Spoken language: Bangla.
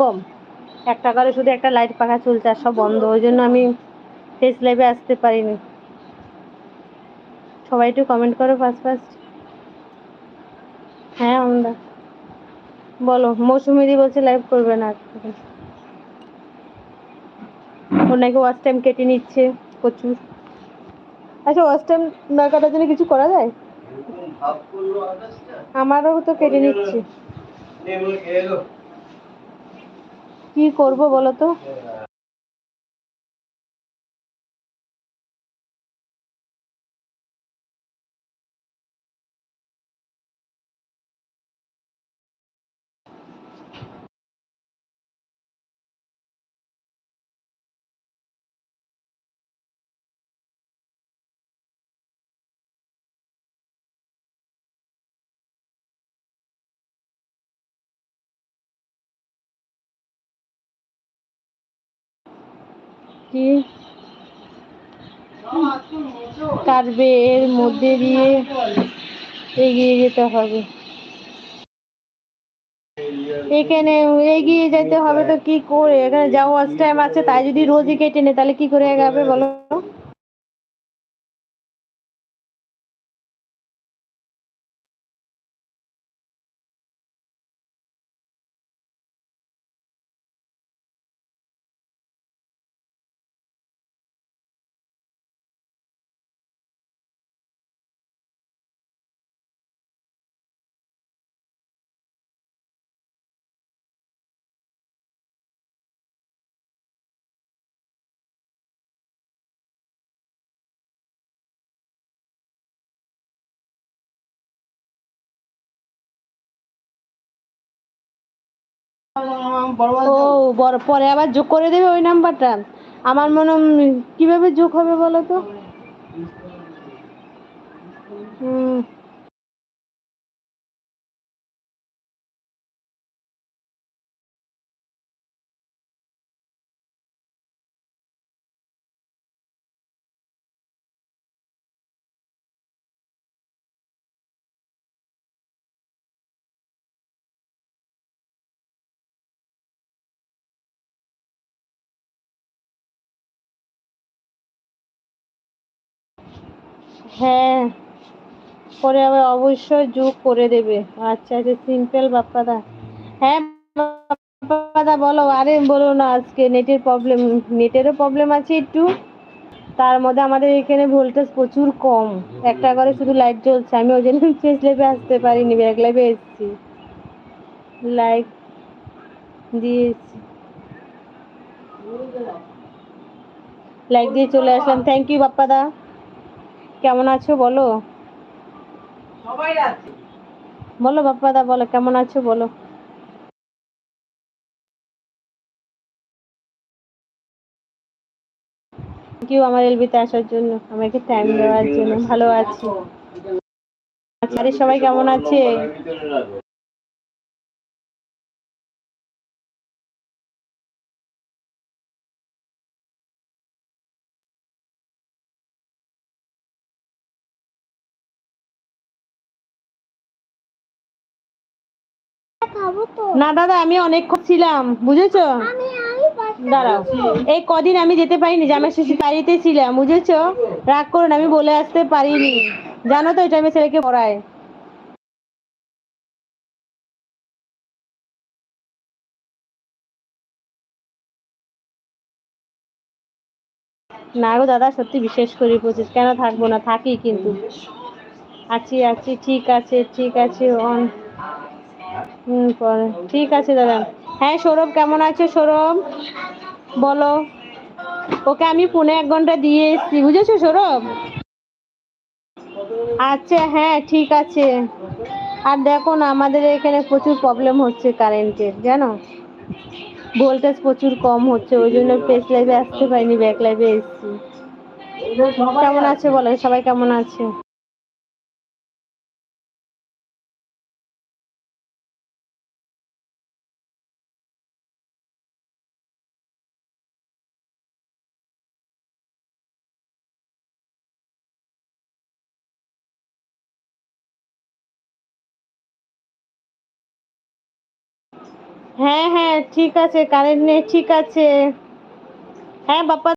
কম, একটা করে শুধু একটা লাইট পাখা চলছে আর সব বন্ধ, ওই জন্য আমি ফেস লাইভে আসতে পারিনি। সবাই একটু কমেন্ট করো ফার্স্ট ফার্স্ট। হ্যাঁ আমরা বলো। মৌসুমিদি বলছে লাইভ করবে না, ওর নাকি ওয়াচ টাইম কেটে নিচ্ছে প্রচুর। আচ্ছা ওয়াচ টাইম না কাটার জন্য কিছু করা যায়? আমারও তো কেটে নিচ্ছে, কি করব বলো তো। কি কাটবে, এর মধ্যে দিয়ে এগিয়ে যেতে হবে। এখানে এগিয়ে যেতে হবে তো কি করে, এখানে যা ওয়াচ টাইম আছে তাই যদি রোজই কেটে নে তাহলে কি করে এগাবে বলো। ও পরে আবার যোগ করে দেবে ওই নাম্বারটা। আমার মনে কিভাবে যোগ হবে বলো তো। হ্যাঁ পরে আবার অবশ্যই যোগ করে দেবে। আচ্ছা আচ্ছা সিম্পল বাপ্পাদা। হ্যাঁ বাপ্পাদা বলো। আরে বলো না, আজকে নেটের প্রবলেম, নেটেরও প্রবলেম আছে একটু, তার মধ্যে আমাদের এখানে ভোল্টেজ প্রচুর কম, একটা করে শুধু লাইট জ্বলছে। আমি ওই জন্য ফেস লাইভে আসতে পারিনি, ব্যাক লাইভে এসেছি, লাইক দিয়েছি, লাইক দিয়ে চলে আসলাম। Thank you বাপ্পাদা। কেমন আছো বলো, বলো বাপ্পাদা বলো কেমন আছো বলো। থ্যাংক ইউ আমার এলবিতে আসার জন্য, আমাকে টাইম দেওয়ার জন্য। ভালো আছি। আচ্ছা সবাই কেমন আছে? না দাদা আমি অনেকক্ষণ ছিলাম বুঝেছো। দাঁড়াও, এই কদিন আমি যেতে পারিনি, জামাই ষষ্ঠীর বাড়িতে ছিলাম বুঝেছো। রাগ করুন আমি বলে আসতে পারিনি, জানো তো এটা আমি ছেলেকে পড়াই। না গো দাদা সত্যি বিশেষ করি, পঁচিশ কেন থাকবো না, থাকি কিন্তু। আছি আছি ঠিক আছে ঠিক আছে অন। পরে ঠিক আছে দাদা। হ্যাঁ সৌরভ কেমন আছে সৌরভ বলো। ওকে আমি ফোনে 1 ঘন্টা দিয়ে এসছি বুঝেছো সৌরভ। আচ্ছা হ্যাঁ ঠিক আছে। আর দেখো না আমাদের এখানে প্রচুর প্রবলেম হচ্ছে কারেন্টের, জানো ভোল্টেজ প্রচুর কম হচ্ছে, ওই জন্য ফেস লাইভে আসতে পারিনি, ব্যাক লাইভে এসেছি। কেমন আছে বলো, সবাই কেমন আছে? হ্যাঁ হ্যাঁ ঠিক আছে, কারেন্ট নেই, ঠিক আছে। হ্যাঁ বাপ্পা